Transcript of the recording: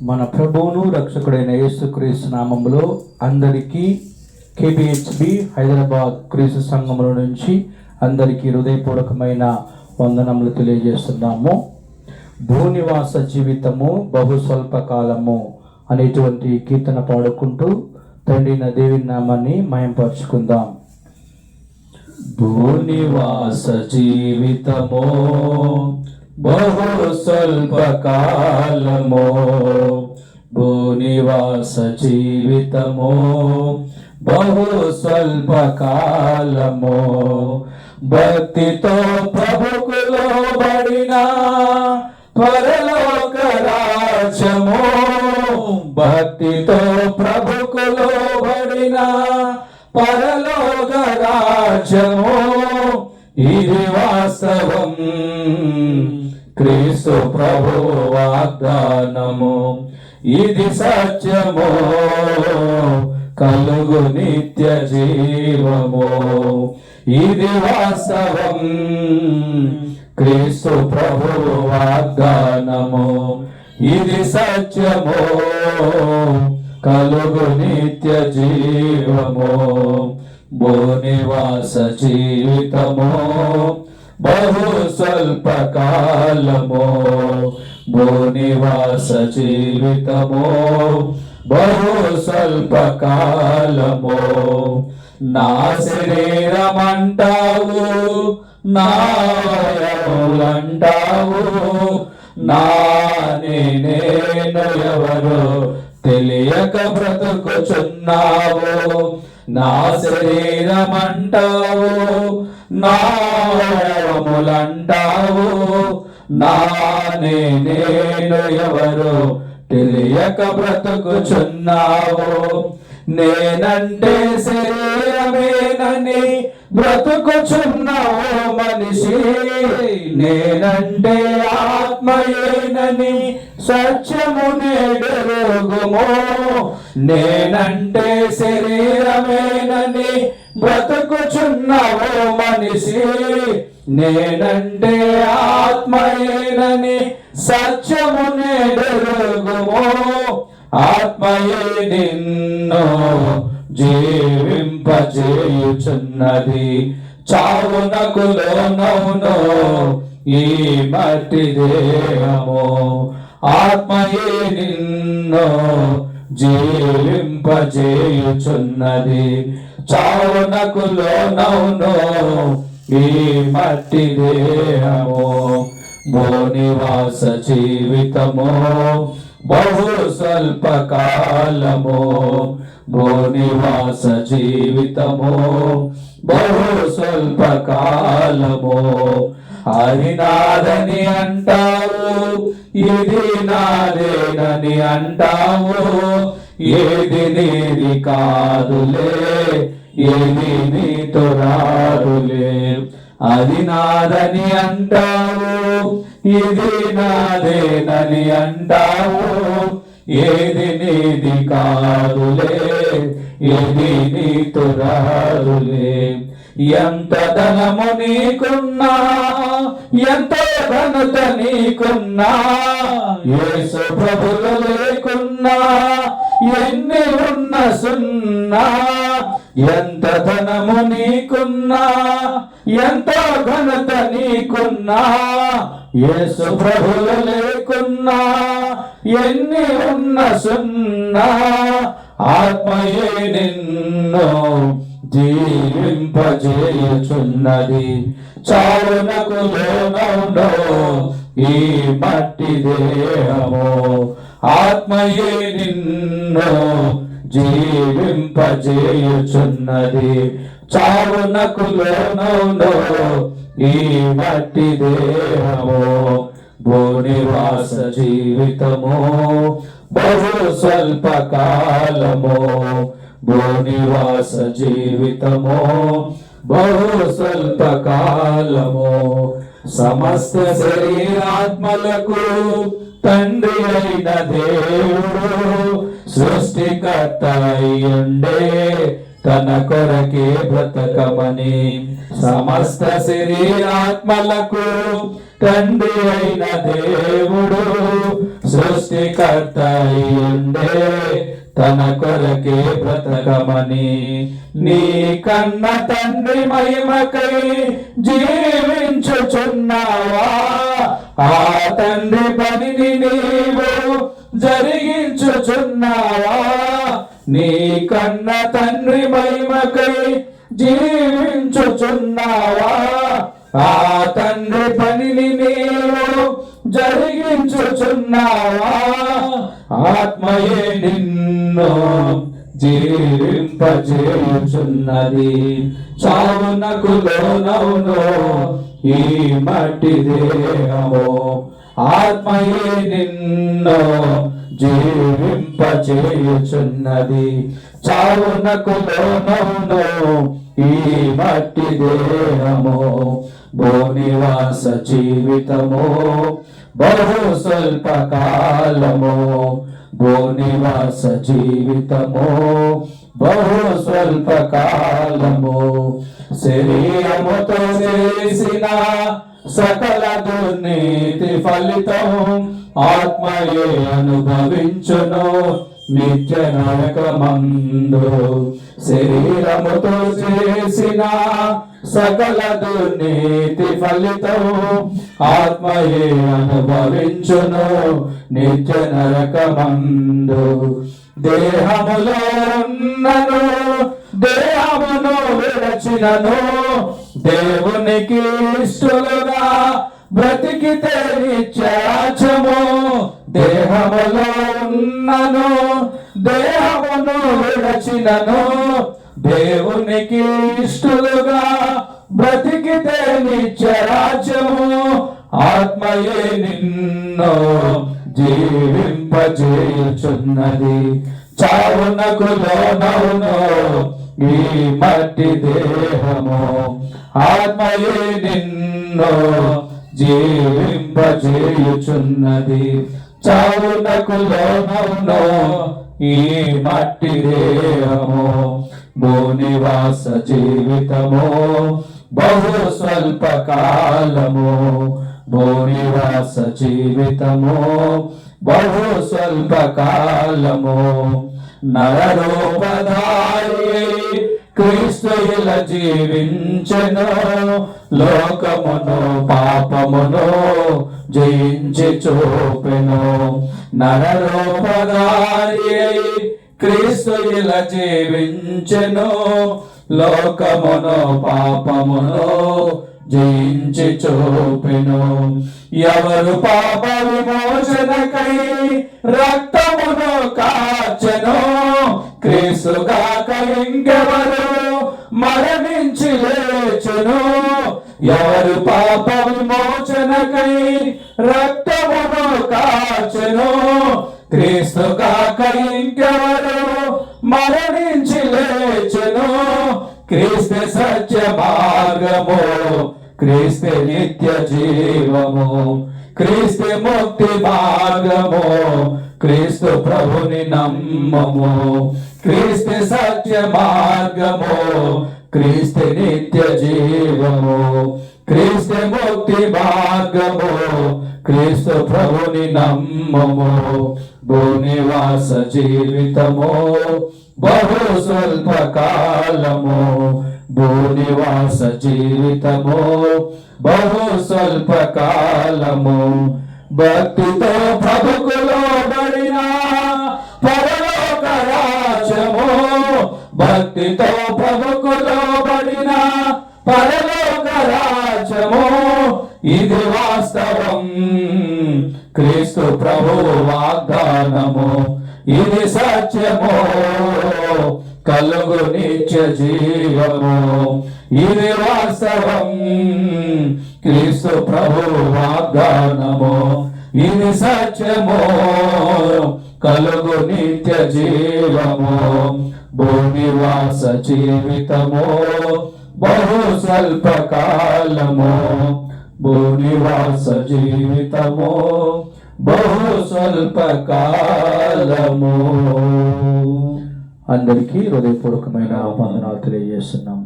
మన ప్రభువును రక్షకుడైన యేసుక్రీస్తు నామములో అందరికీ కేబిహెచ్బి హైదరాబాద్ క్రీస్తు సంఘముల నుంచి అందరికీ హృదయపూర్వకమైన వందనములు తెలియజేస్తున్నాము. భూనివాస జీవితము బహు స్వల్పకాలము అనేటువంటి కీర్తన పాడుకుంటూ తండ్రిన దేవుని నామాన్ని మహింపరచుకుందాం. భూనివాస జీవితము బహు స్వల్పకాలము, భూనివాస జీవితము బహు స్వల్పకాలము. భక్తితో ప్రభుకు లోబడిన పరలోక రాజ్యము, భక్తితో ప్రభుకు లోబడిన పరలోక రాజ్యము. ఇది వాస్తవం, క్రీస్తు ప్రభు వాగ్దానము. ఇది సత్యము, కలుగు నిత్య జీవము. ఇది వాస్తవం, క్రీస్తు ప్రభు వాగ్దానము. ఇది సత్యము, కలుగు నిత్య జీవము. భూనివాస జీవితము బహు స్వల్పకాలము, భూనివాస జీవితము బహు స్వల్పకాలము. నా శరీరమంటావు, నా అవయములంటావు, నా నేను ఎవరు తెలియక బ్రతుకుచున్నావు. నా శరీరమంటావు, నా అవయములంటావు, నా నేను ఎవరు తెలియక బ్రతుకుచున్నావు. నేనంటే శరీరమేనని బ్రతుకుచున్నావు మనిషి, నేనంటే ఆత్మయేనని సత్యము నేడెరుగుము. నేనంటే శరీరమేనని బ్రతుకుచున్నావు మనిషి, నేనంటే ఆత్మయేనని సత్యము నేడెరుగుము. ఆత్మయే నిన్ను జీవింపజేయుచున్నది, చావునకు లోనవును ఈ మట్టి దేహము. ఆత్మయే నిన్ను జీవింపజేయుచున్నది, చావునకు లోనవును ఈ మట్టి దేహము. భూనివాస జీవితము బహు స్వల్పకాలము, భూనివాస జీవితము బహు స్వల్పకాలము. అది నాదని అంటావు, ఇది నాదేనని అంటావు, ఏది నీది కాదులే, ఏది నీతో రాదులే. అది నాదని అంటావు, ఇది నాదేనని అంటావు, ఏది నీది కాదులే, ఏది నీతో రాదులే. ఎంత ధనము నీకున్నా, ఎంత ఘనత నీకున్నా, యేసు ప్రభులు లేకున్నా ఎన్ని ఉన్న సున్నా. ఎంత ధనము నీకున్నా, ఎంత ఘనత నీకున్నా, యేసు ప్రభులు లేకున్నా ఎన్ని ఉన్న సున్నా. ఆత్మయే నిన్ను జీవింపజేయుచున్నది, చావునకు లోనవును ఈ మట్టి దేహము. ఆత్మయే నిన్ను జీవింపజేయుచున్నది, చావునకు లోనవును ఈ మట్టి దేహము. భూనివాస జీవితము బహు స్వల్పకాలము, భూనివాస జీవితము బహు స్వల్పకాలము. సమస్త శరీరాత్మలకు తండ్రి అయిన దేవుడు సృష్టికర్త అయ్యుండే తన కొరకే బ్రతకమని సమస్త శరీరాత్మలకు తండ్రి అయిన దేవుడు సృష్టికర్త సృష్టికర్త ఉండే తన కొరకే బ్రతకమని నీ కన్న తండ్రి మహిమకై జీవించుచున్నావా ఆ తండ్రి పనిని నీవు జరిగించుచున్నావా నీ కన్న తండ్రి మహిమకై జీవించుచున్నావా ఆ తండ్రి పనిని నీవు జరిగించుచున్నావా ఆత్మయే నిన్ను జీవింపజేయుచున్నది చావునకు లోనవును ఈ మట్టి దేహము ఆత్మయే నిన్ను జీవింపజేయుచున్నది చావునకు లోనవును ఈ మట్టి దేహము భూనివాస జీవితము బహు స్వల్ప కాలము భూనివాస జీవితము బహు స్వల్ప కాలము శరీరముతో చేసిన సకల దుర్నీతి ఫలితం ఆత్మయే అనుభవించును నిత్య నరకమందు శరీరముతో చేసిన సకల దుర్నీతి ఫలితం ఆత్మయే అనుభవించును నిత్య నరకమందు దేహములో ఉన్నను దేహమును విడచినను దేవునికి ఇష్టలుగా బ్రతికితే నిత్యరాజ్యము దేహములో ఉన్నను దేహమును విడచినను దేవునికి ఇష్టలుగా బ్రతికితే నిత్యరాజ్యము ఆత్మయే నిన్ను జీవింపజేయుచున్నది చావునకు లోనవును ఈ మట్టి దేహము ఆత్మయే నిన్ను జీవింపజేయుచున్నది చావునకు లోనవును ఈ మట్టి దేహము భూనివాస జీవితము బహు స్వల్ప కాలము భూనివాస జీవితము బహు స్వల్ప కాలము నరరూపధారి క్రీస్తు ఇలా జీవించెను లోకమును పాపమును జయించి చూపెను నరరూపధారి క్రీస్తు ఇలా జీవించెను లోకమును పాపమును జయించి చూపెను ఎవరు పాప విమోచనకై రక్తమును కార్చెను క్రీస్తుగాక ఇంకెవరు మరణించి లేచును ఎవరు పాప విమోచనకై రక్తమును కార్చెను క్రీస్తుగాక ఇంకెవరు మరణించి లేచును క్రీస్తు సత్య మార్గము క్రీస్తు నిత్య జీవము క్రీస్తు ముక్తి మార్గము క్రీస్తు ప్రభుని నమ్మము క్రీస్తు సత్య మార్గము క్రీస్తు నిత్య జీవము క్రీస్తు ముక్తి మార్గము క్రీస్తు ప్రభుని నమ్మము భూనివాస జీవితము బహు స్వల్ప కాలము భూనివాస జీవితము బహు స్వల్ప కాలము భక్తితో ప్రభుకులో బడిన పరలోక రాజ్యము భక్తితో ప్రభుకులో బడిన పరలోక రాజ్యము ఇది వాస్తవం క్రీస్తు ప్రభు వాగ్దానము ఇది సత్యము కలుగు నిత్య జీవము ఇది వాస్తవం క్రీస్తు ప్రభు వాగ్దానము ఇది సత్యము కలుగు నిత్య జీవము భూనివాస జీవితము బహు స్వల్ప కాలము భూనివాస జీవితము బహు స్వల్ప కాలము. అందరికీ హృదయపూర్వకమైన వందనాలు తెలియజేస్తున్నాము.